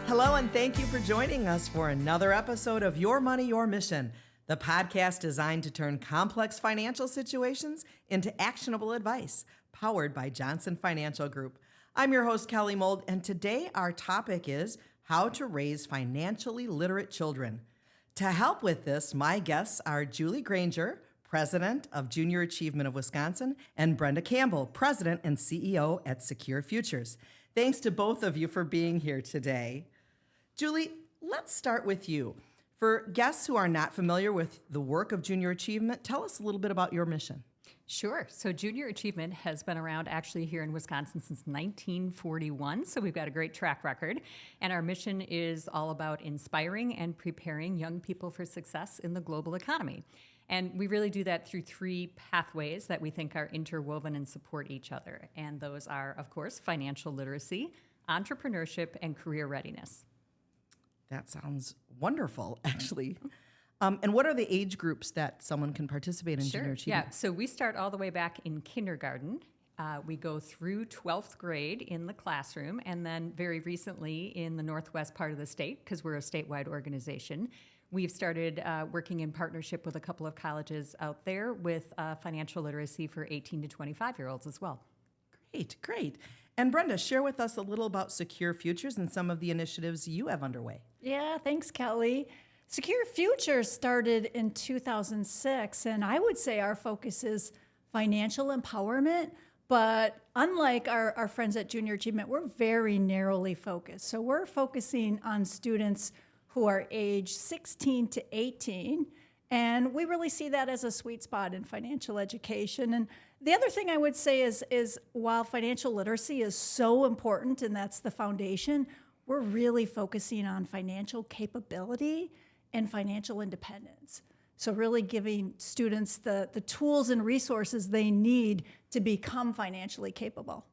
Hello, and thank you for joining us for another episode of Your Money, Your Mission, the podcast designed to turn complex financial situations into actionable advice, powered by Johnson Financial Group. I'm your host, Kelly Mold, and today our topic is how to raise financially literate children. To help with this, my guests are Julie Granger, President of Junior Achievement of Wisconsin, and Brenda Campbell, President and CEO at Secure Futures. Thanks to both of you for being here today. Julie, let's start with you. For guests who are not familiar with the work of Junior Achievement, tell us a little bit about your mission. Sure. So Junior Achievement has been around actually here in Wisconsin since 1941, so we've got a great track record. And our mission is all about inspiring and preparing young people for success in the global economy. And we really do that through three pathways that we think are interwoven and support each other. And those are, of course, financial literacy, entrepreneurship, and career readiness. That sounds wonderful, actually. And what are the age groups that someone can participate in Junior Achievement? Yeah, so we start all the way back in kindergarten. We go through 12th grade in the classroom, and then very recently in the northwest part of the state, because we're a statewide organization, we've started working in partnership with a couple of colleges out there with financial literacy for 18 to 25-year-olds as well. Great. And Brenda, share with us a little about Secure Futures and some of the initiatives you have underway. Yeah, thanks, Kelly. Secure Futures started in 2006, and I would say our focus is financial empowerment, but unlike our friends at Junior Achievement, we're very narrowly focused. So we're focusing on students who are age 16 to 18, and we really see that as a sweet spot in financial education. And the other thing I would say is while financial literacy is so important, and that's the foundation, we're really focusing on financial capability and financial independence. So really giving students the tools and resources they need to become financially capable.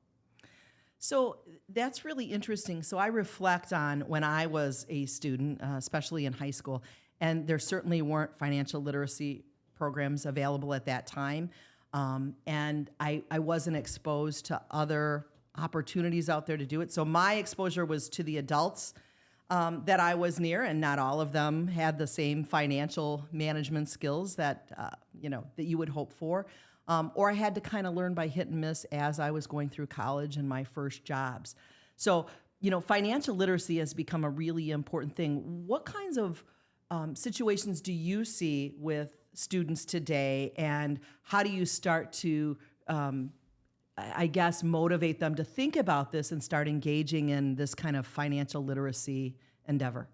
So that's really interesting. So I reflect on when I was a student, especially in high school, and there certainly weren't financial literacy programs available at that time. And I wasn't exposed to other opportunities out there to do it. So my exposure was to the adults that I was near, and not all of them had the same financial management skills that that you would hope for. Or I had to kind of learn by hit and miss as I was going through college and my first jobs. So, financial literacy has become a really important thing. What kinds of situations do you see with students today, and how do you start to, motivate them to think about this and start engaging in this kind of financial literacy endeavor?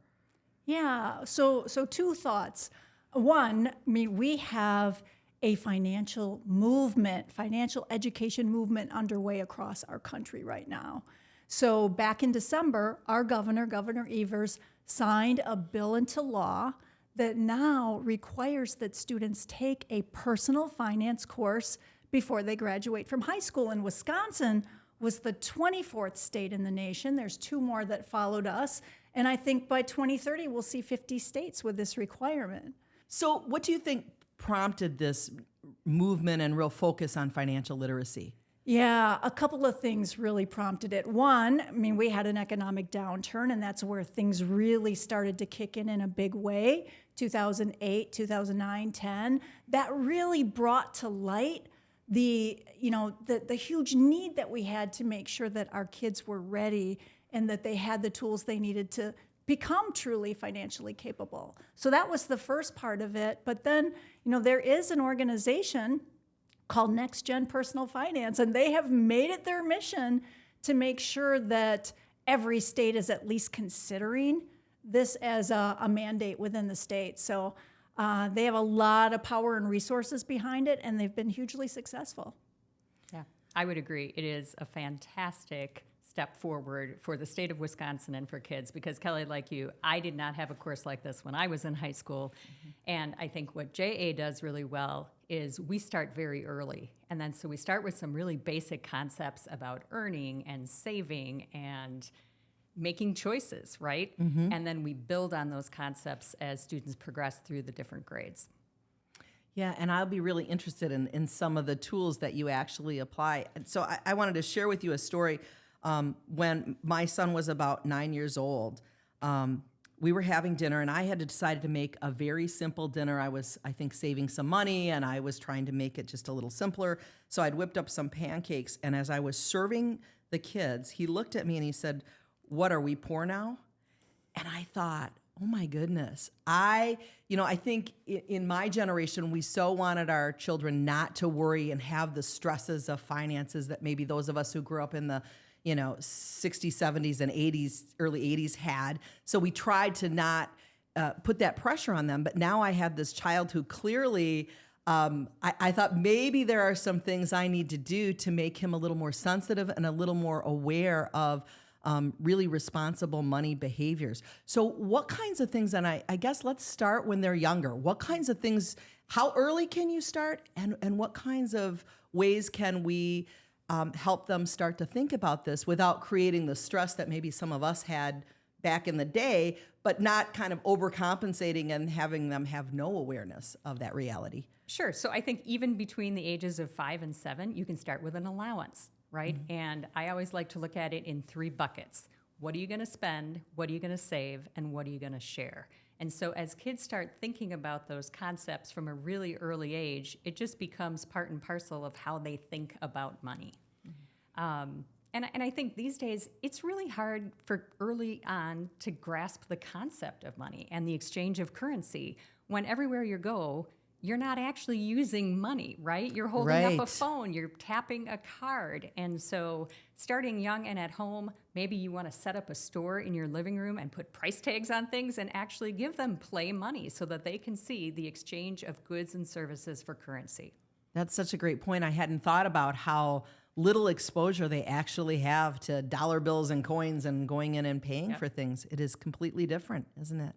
Yeah, so two thoughts. One, we have a financial education movement underway across our country right now. So back in December, our Governor Evers, signed a bill into law that now requires that students take a personal finance course before they graduate from high school. And Wisconsin was the 24th state in the nation. There's two more that followed us. And I think by 2030, we'll see 50 states with this requirement. So what do you think prompted this movement and real focus on financial literacy? Yeah, a couple of things really prompted it. One, we had an economic downturn, and that's where things really started to kick in a big way. 2008, 2009, 10. That really brought to light the huge need that we had to make sure that our kids were ready and that they had the tools they needed to become truly financially capable. So that was the first part of it. But then, there is an organization called Next Gen Personal Finance, and they have made it their mission to make sure that every state is at least considering this as a mandate within the state. So they have a lot of power and resources behind it, and they've been hugely successful. Yeah, I would agree. It is a fantastic step forward for the state of Wisconsin and for kids, because Kelly, like you, I did not have a course like this when I was in high school. And I think what JA does really well is we start very early. And then so we start with some really basic concepts about earning and saving and making choices, right? And then we build on those concepts as students progress through the different grades. Yeah, and I'll be really interested in some of the tools that you actually apply. So I wanted to share with you a story. When my son was about 9 years old, we were having dinner, and I had decided to make a very simple dinner. I was, I think, saving some money, and I was trying to make it just a little simpler. So I'd whipped up some pancakes, and as I was serving the kids, he looked at me and he said, "What, are we poor now?" And I thought, oh my goodness. I think in my generation, we so wanted our children not to worry and have the stresses of finances that maybe those of us who grew up in the 60s, 70s, and 80s, early 80s had. So we tried to not put that pressure on them. But now I had this child who clearly, I thought maybe there are some things I need to do to make him a little more sensitive and a little more aware of really responsible money behaviors. So what kinds of things, and I guess let's start when they're younger. What kinds of things, how early can you start? And what kinds of ways can we help them start to think about this without creating the stress that maybe some of us had back in the day, but not kind of overcompensating and having them have no awareness of that reality? Sure. So I think even between the ages of 5 and 7, you can start with an allowance, right? Mm-hmm. And I always like to look at it in 3 buckets. What are you going to spend? What are you going to save? And what are you going to share? And so as kids start thinking about those concepts from a really early age, it just becomes part and parcel of how they think about money. Mm-hmm. And I think these days, it's really hard for early on to grasp the concept of money and the exchange of currency when everywhere you go, you're not actually using money, right? You're holding up a phone, you're tapping a card. And so starting young and at home, maybe you want to set up a store in your living room and put price tags on things and actually give them play money so that they can see the exchange of goods and services for currency. That's such a great point. I hadn't thought about how little exposure they actually have to dollar bills and coins and going in and paying for things. It is completely different, isn't it?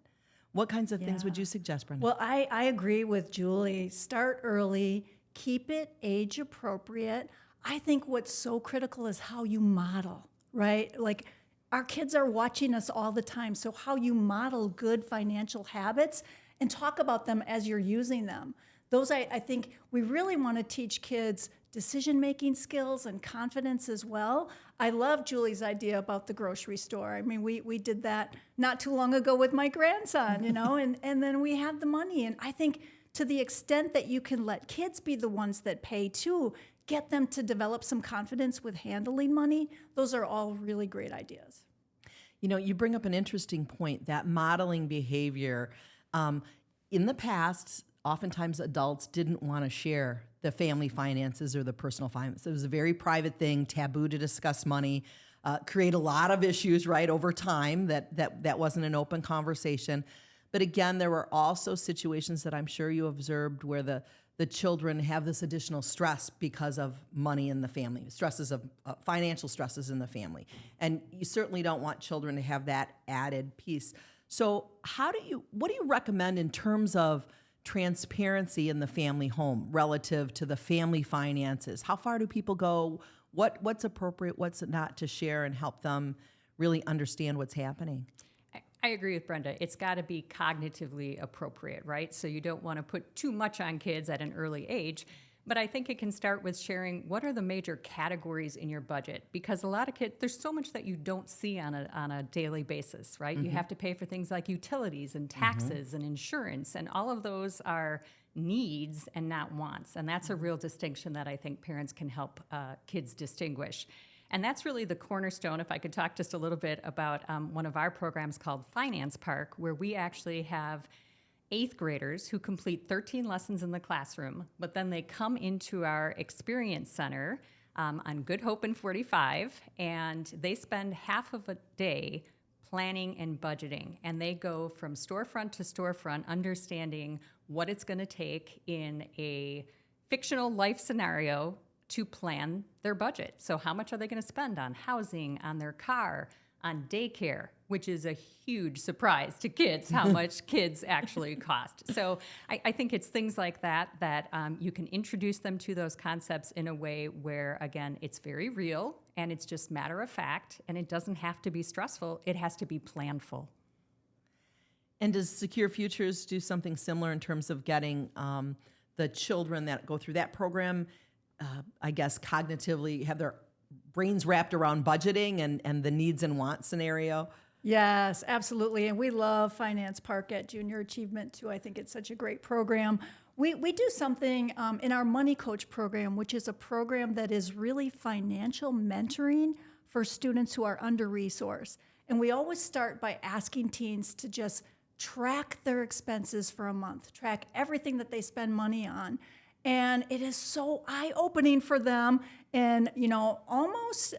What kinds of things would you suggest, Brenda? Well, I agree with Julie. Start early, keep it age appropriate. I think what's so critical is how you model, right? Like our kids are watching us all the time. So how you model good financial habits and talk about them as you're using them. Those, I think we really want to teach kids decision-making skills and confidence as well. I love Julie's idea about the grocery store. I mean, we did that not too long ago with my grandson, and then we had the money. And I think to the extent that you can let kids be the ones that pay too, get them to develop some confidence with handling money, those are all really great ideas. You bring up an interesting point, that modeling behavior. In the past, oftentimes adults didn't want to share the family finances or the personal finances. It was a very private thing, taboo to discuss money, create a lot of issues, right, over time that wasn't an open conversation. But again, there were also situations that I'm sure you observed where the children have this additional stress because of money in the family, stresses of financial stresses in the family. And you certainly don't want children to have that added piece. So what do you recommend in terms of transparency in the family home relative to the family finances? How far do people go? What's appropriate, what's not to share, and help them really understand what's happening? I agree with Brenda. It's got to be cognitively appropriate, right? So you don't want to put too much on kids at an early age. But I think it can start with sharing what are the major categories in your budget, because a lot of kids, there's so much that you don't see on a daily basis, right? Mm-hmm. You have to pay for things like utilities and taxes and insurance, and all of those are needs and not wants. And that's a real distinction that I think parents can help kids distinguish. And that's really the cornerstone. If I could talk just a little bit about one of our programs called Finance Park, where we actually have 8th graders who complete 13 lessons in the classroom, but then they come into our experience center on Good Hope and 45, and they spend half of a day planning and budgeting. And they go from storefront to storefront, understanding what it's going to take in a fictional life scenario to plan their budget. So how much are they going to spend on housing, on their car, on daycare, which is a huge surprise to kids, how much kids actually cost. So I think it's things like that you can introduce them to those concepts in a way where, again, it's very real and it's just matter of fact, and it doesn't have to be stressful. It has to be planful. And does Secure Futures do something similar in terms of getting the children that go through that program, I guess, cognitively have their brains wrapped around budgeting and the needs and wants scenario? Yes, absolutely. And we love Finance Park at Junior Achievement too. I think it's such a great program. We do something in our Money Coach program, which is a program that is really financial mentoring for students who are under-resourced. And we always start by asking teens to just track their expenses for a month, track everything that they spend money on. And it is so eye-opening for them. And, almost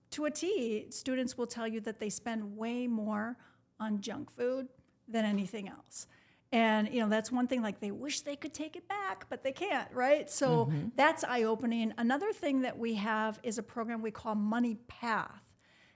to a T, students will tell you that they spend way more on junk food than anything else. And, that's one thing, like they wish they could take it back, but they can't, right? So that's eye-opening. Another thing that we have is a program we call Money Path.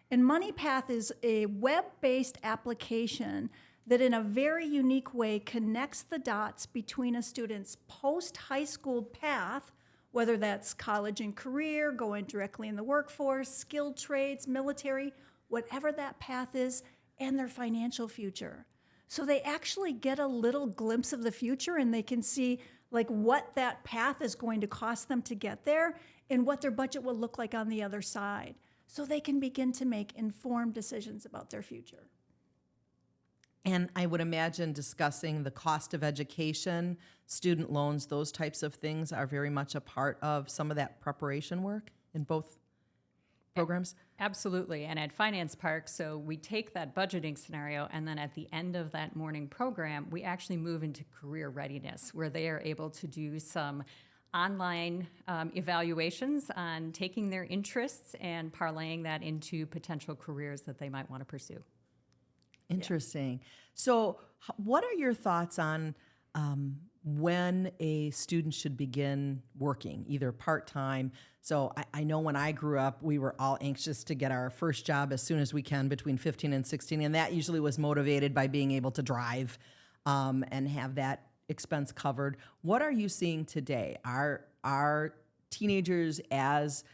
And Money Path is a web-based application that in a very unique way connects the dots between a student's post-high school path, whether that's college and career, going directly in the workforce, skilled trades, military, whatever that path is, and their financial future. So they actually get a little glimpse of the future and they can see like what that path is going to cost them to get there and what their budget will look like on the other side. So they can begin to make informed decisions about their future. And I would imagine discussing the cost of education, student loans, those types of things are very much a part of some of that preparation work in both programs. Absolutely. And at Finance Park, so we take that budgeting scenario, and then at the end of that morning program, we actually move into career readiness, where they are able to do some online evaluations on taking their interests and parlaying that into potential careers that they might want to pursue. Interesting. So what are your thoughts on when a student should begin working, either part-time? So I know when I grew up, we were all anxious to get our first job as soon as we can between 15 and 16, and that usually was motivated by being able to drive and have that expense covered. What are you seeing today? Are teenagers as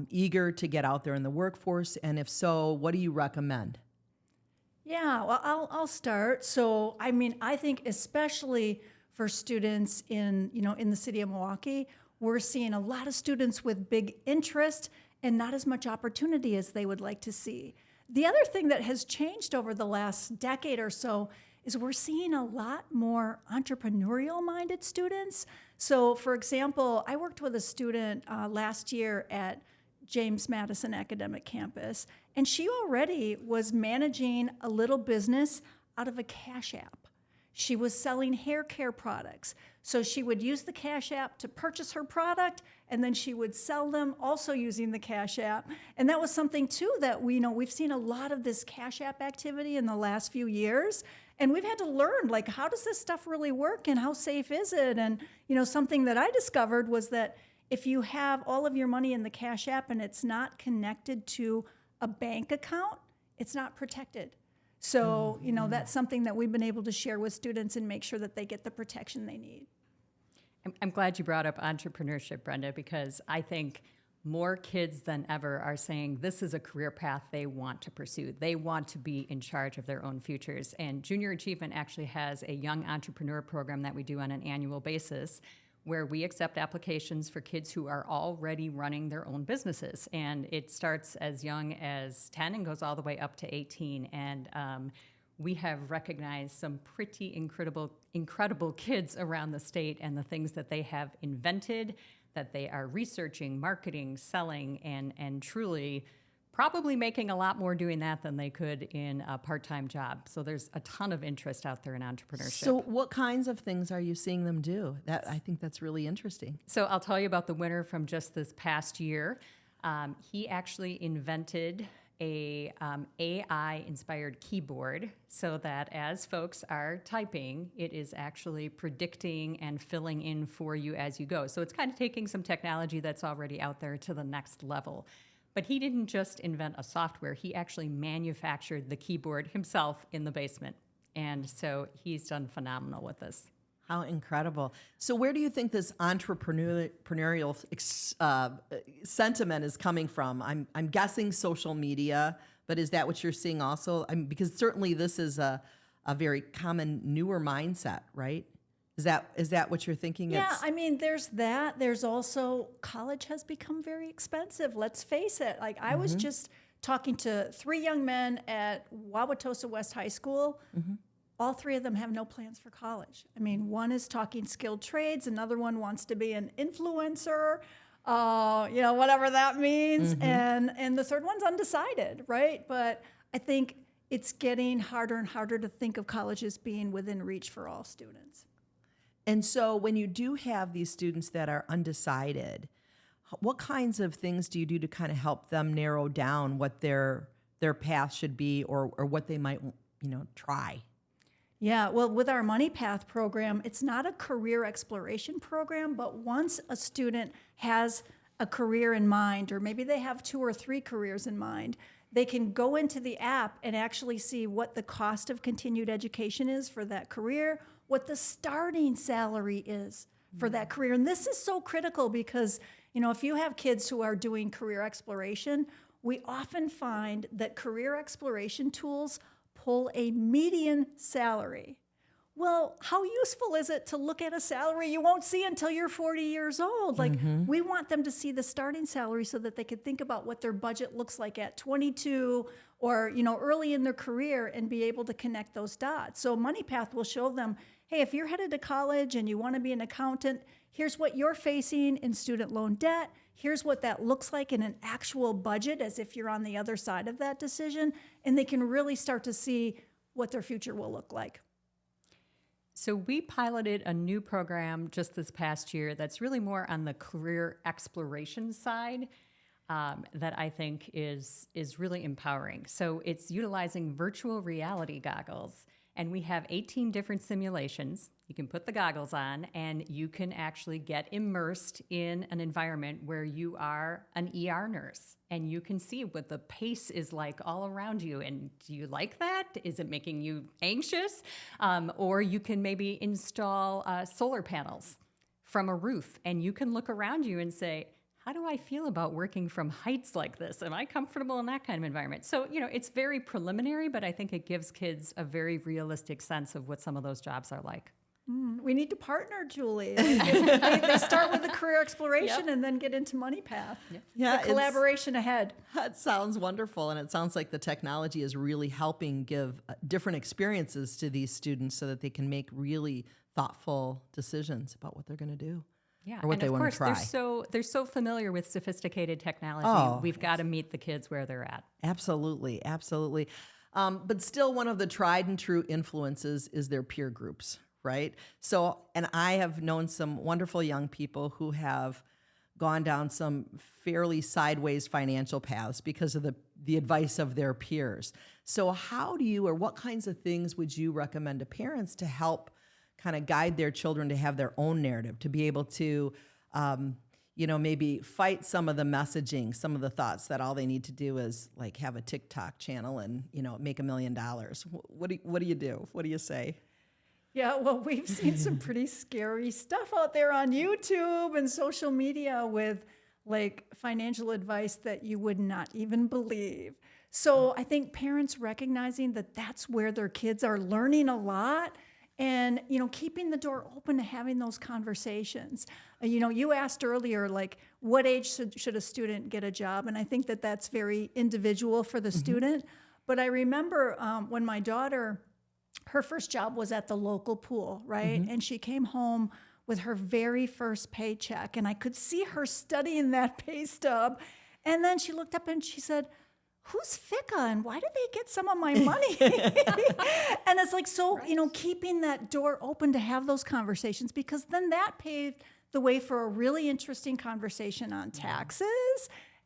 eager to get out there in the workforce? And if so, what do you recommend? Yeah, well, I'll start. So, I think especially for students in the city of Milwaukee, we're seeing a lot of students with big interest and not as much opportunity as they would like to see. The other thing that has changed over the last decade or so is we're seeing a lot more entrepreneurial-minded students. So, for example, I worked with a student last year at James Madison Academic Campus, and she already was managing a little business out of a Cash App. She was selling hair care products. So she would use the Cash App to purchase her product, and then she would sell them also using the Cash App. And that was something, too, that we've seen a lot of this Cash App activity in the last few years. And we've had to learn, like, how does this stuff really work and how safe is it? And, something that I discovered was that if you have all of your money in the Cash App and it's not connected to a bank account, it's not protected. So, that's something that we've been able to share with students and make sure that they get the protection they need. I'm glad you brought up entrepreneurship, Brenda, because I think more kids than ever are saying this is a career path they want to pursue. They want to be in charge of their own futures. And Junior Achievement actually has a young entrepreneur program that we do on an annual basis, where we accept applications for kids who are already running their own businesses. And it starts as young as 10 and goes all the way up to 18. And we have recognized some pretty incredible kids around the state and the things that they have invented, that they are researching, marketing, selling, and truly probably making a lot more doing that than they could in a part-time job. So there's a ton of interest out there in entrepreneurship. So what kinds of things are you seeing them do? I think that's really interesting. So I'll tell you about the winner from just this past year. He actually invented a AI-inspired keyboard so that as folks are typing, it is actually predicting and filling in for you as you go. So it's kind of taking some technology that's already out there to the next level. But he didn't just invent a software, he actually manufactured the keyboard himself in the basement. And so he's done phenomenal with this. How incredible. So where do you think this entrepreneurial sentiment is coming from? I'm guessing social media, but is that what you're seeing also? Because certainly this is a very common newer mindset, right? Is that what you're thinking? Yeah, there's that. There's also college has become very expensive. Let's face it. Like I was just talking to 3 young men at Wauwatosa West High School. All 3 of them have no plans for college. I mean, one is talking skilled trades, another one wants to be an influencer, whatever that means, and the third one's undecided, right? But I think it's getting harder and harder to think of college as being within reach for all students. And so when you do have these students that are undecided, what kinds of things do you do to kind of help them narrow down what their path should be, or what they might, try? Yeah, well, with our Money Path program, it's not a career exploration program, but once a student has a career in mind, or maybe they have 2 or 3 careers in mind, they can go into the app and actually see what the cost of continued education is for that career, what the starting salary is for that career. And this is so critical because, if you have kids who are doing career exploration, we often find that career exploration tools pull a median salary. Well, how useful is it to look at a salary you won't see until you're 40 years old? We want them to see the starting salary so that they could think about what their budget looks like at 22 or, early in their career, and be able to connect those dots. So MoneyPath will show them, hey, if you're headed to college and you want to be an accountant, here's what you're facing in student loan debt. Here's what that looks like in an actual budget, as if you're on the other side of that decision. And they can really start to see what their future will look like. So we piloted a new program just this past year that's really more on the career exploration side, that I think is really empowering. So it's utilizing virtual reality goggles, and we have 18 different simulations. You can put the goggles on, and you can actually get immersed in an environment where you are an ER nurse, and you can see what the pace is like all around you. And do you like that? Is it making you anxious? Or you can maybe install solar panels from a roof, and you can look around you and say, how do I feel about working from heights like this? Am I comfortable in that kind of environment? So, it's very preliminary, but I think it gives kids a very realistic sense of what some of those jobs are like. We need to partner, Julie. They start with the career exploration and then get into MoneyPath. Yeah, the collaboration ahead. That sounds wonderful, and it sounds like the technology is really helping give different experiences to these students so that they can make really thoughtful decisions about what they're going to do. Yeah, or what and they of want course, to try. they're so familiar with sophisticated technology. Oh, We've got to meet the kids where they're at. Absolutely, absolutely. But still, one of the tried and true influences is their peer groups, right? So, and I have known some wonderful young people who have gone down some fairly sideways financial paths because of the advice of their peers. So how do you, or what kinds of things would you recommend to parents to help kind of guide their children to have their own narrative, to be able to, maybe fight some of the messaging, some of the thoughts that all they need to do is like have a TikTok channel and, make $1 million. What do you do? What do you say? Yeah, well, we've seen some pretty scary stuff out there on YouTube and social media with like financial advice that you would not even believe. So I think parents recognizing that that's where their kids are learning a lot, and, keeping the door open to having those conversations. You asked earlier, like, what age should a student get a job? And I think that that's very individual for the student. But I remember when my daughter, her first job was at the local pool, right? And she came home with her very first paycheck, and I could see her studying that pay stub. And then she looked up and she said, who's FICA and why did they get some of my money? And it's like, so, Right. Keeping that door open to have those conversations, because then that paved the way for a really interesting conversation on taxes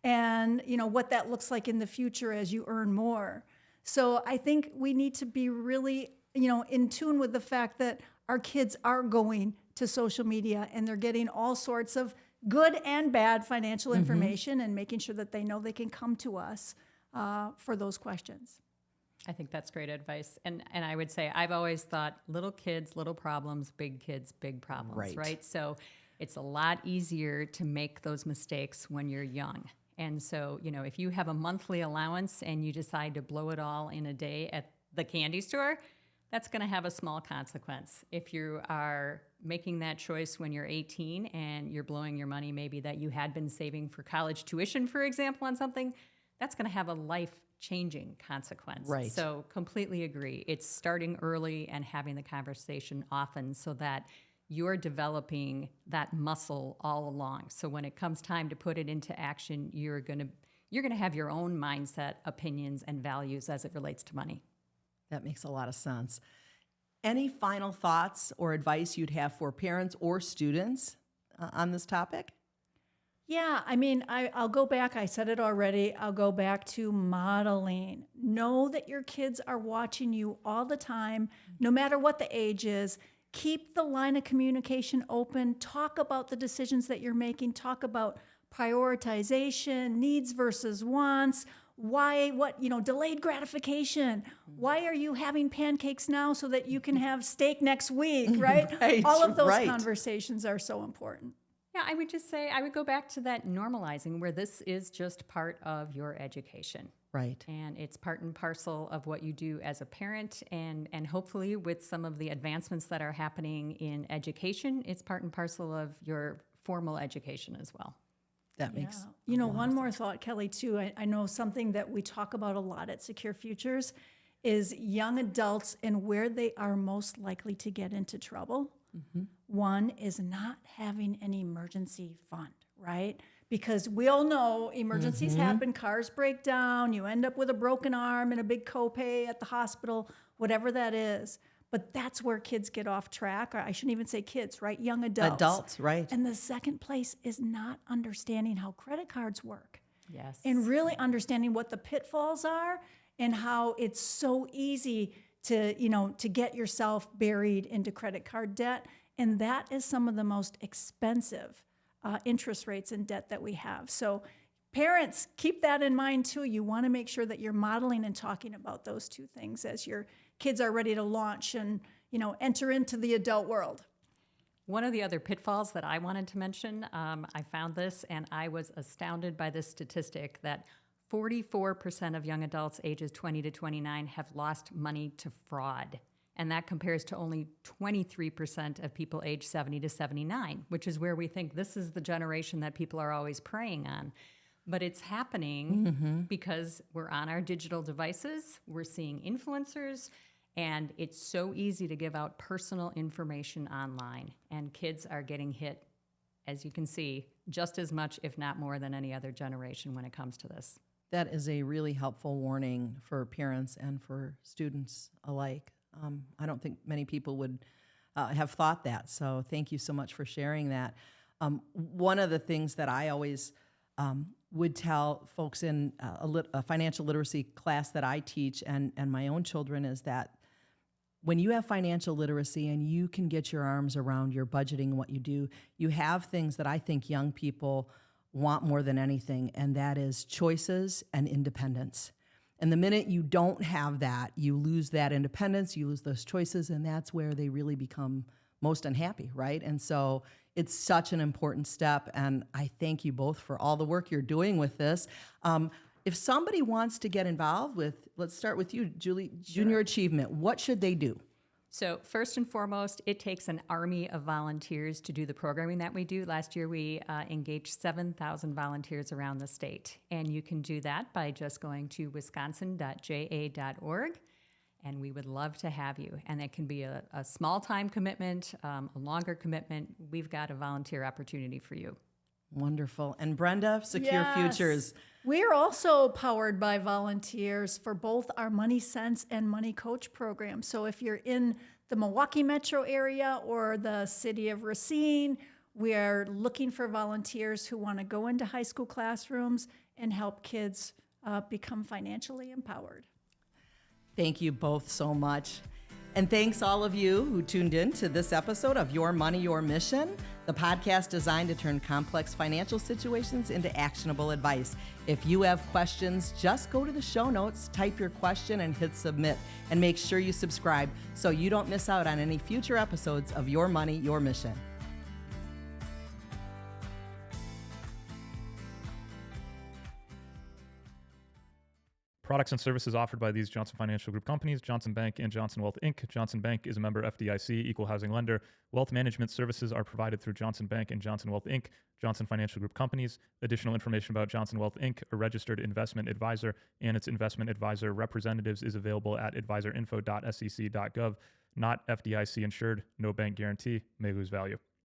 and, what that looks like in the future as you earn more. So I think we need to be really, in tune with the fact that our kids are going to social media and they're getting all sorts of good and bad financial information, and making sure that they know they can come to us for those questions. I think that's great advice. And I would say I've always thought little kids, little problems, big kids, big problems, right? So it's a lot easier to make those mistakes when you're young. And so, if you have a monthly allowance and you decide to blow it all in a day at the candy store, that's going to have a small consequence. If you are making that choice when you're 18 and you're blowing your money maybe that you had been saving for college tuition, for example, on something, that's going to have a life-changing consequence. Right. So completely agree. It's starting early and having the conversation often so that you're developing that muscle all along. So when it comes time to put it into action, you're going to have your own mindset, opinions, and values as it relates to money. That makes a lot of sense. Any final thoughts or advice you'd have for parents or students on this topic? Yeah, I mean, I'll go back. I said it already. I'll go back to modeling. Know that your kids are watching you all the time, no matter what the age is. Keep the line of communication open. Talk about the decisions that you're making. Talk about prioritization, needs versus wants. Why, delayed gratification. Why are you having pancakes now so that you can have steak next week, right? Right, All of those right. conversations are so important. Yeah, I would just say I would go back to that normalizing where this is just part of your education. Right. And it's part and parcel of what you do as a parent, and hopefully with some of the advancements that are happening in education, it's part and parcel of your formal education as well. That makes one more thought, Kelly, too. I know something that we talk about a lot at Secure Futures is young adults and where they are most likely to get into trouble. Mm-hmm. One is not having an emergency fund, right? Because we all know emergencies happen, cars break down, you end up with a broken arm and a big copay at the hospital, whatever that is. But that's where kids get off track, or I shouldn't even say kids, right? Young adults. Adults, right. And the second place is not understanding how credit cards work. Yes. And really understanding what the pitfalls are and how it's so easy to get yourself buried into credit card debt. And that is some of the most expensive interest rates in debt that we have. So parents, keep that in mind too. You want to make sure that you're modeling and talking about those two things as your kids are ready to launch and, enter into the adult world. One of the other pitfalls that I wanted to mention, I found this and I was astounded by this statistic that 44% of young adults ages 20 to 29 have lost money to fraud. And that compares to only 23% of people age 70 to 79, which is where we think this is the generation that people are always preying on. But it's happening because we're on our digital devices, we're seeing influencers, and it's so easy to give out personal information online. And kids are getting hit, as you can see, just as much, if not more, than any other generation when it comes to this. That is a really helpful warning for parents and for students alike. I don't think many people would have thought that, so thank you so much for sharing that. One of the things that I always would tell folks in a financial literacy class that I teach and my own children is that when you have financial literacy and you can get your arms around your budgeting and what you do, you have things that I think young people want more than anything, and that is choices and independence. And the minute you don't have that, you lose that independence, you lose those choices, and that's where they really become most unhappy, right? And so it's such an important step, and I thank you both for all the work you're doing with this. If somebody wants to get involved with, let's start with you, Julie, Junior Achievement, what should they do? So first and foremost, it takes an army of volunteers to do the programming that we do. Last year, we engaged 7,000 volunteers around the state. And you can do that by just going to wisconsin.ja.org. And we would love to have you. And that can be a small time commitment, a longer commitment. We've got a volunteer opportunity for you. Wonderful. And Brenda, Secure Futures. We're also powered by volunteers for both our Money Sense and Money Coach program. So if you're in the Milwaukee metro area or the city of Racine, we are looking for volunteers who want to go into high school classrooms and help kids become financially empowered. Thank you both so much. And thanks all of you who tuned in to this episode of Your Money, Your Mission, the podcast designed to turn complex financial situations into actionable advice. If you have questions, just go to the show notes, type your question, and hit submit. And make sure you subscribe so you don't miss out on any future episodes of Your Money, Your Mission. Products and services offered by these Johnson Financial Group companies: Johnson Bank and Johnson Wealth Inc. Johnson Bank is a member FDIC, equal housing lender. Wealth management services are provided through Johnson Bank and Johnson Wealth Inc., Johnson Financial Group companies. Additional information about Johnson Wealth Inc., a registered investment advisor, and its investment advisor representatives is available at advisorinfo.sec.gov. Not FDIC insured, no bank guarantee, may lose value.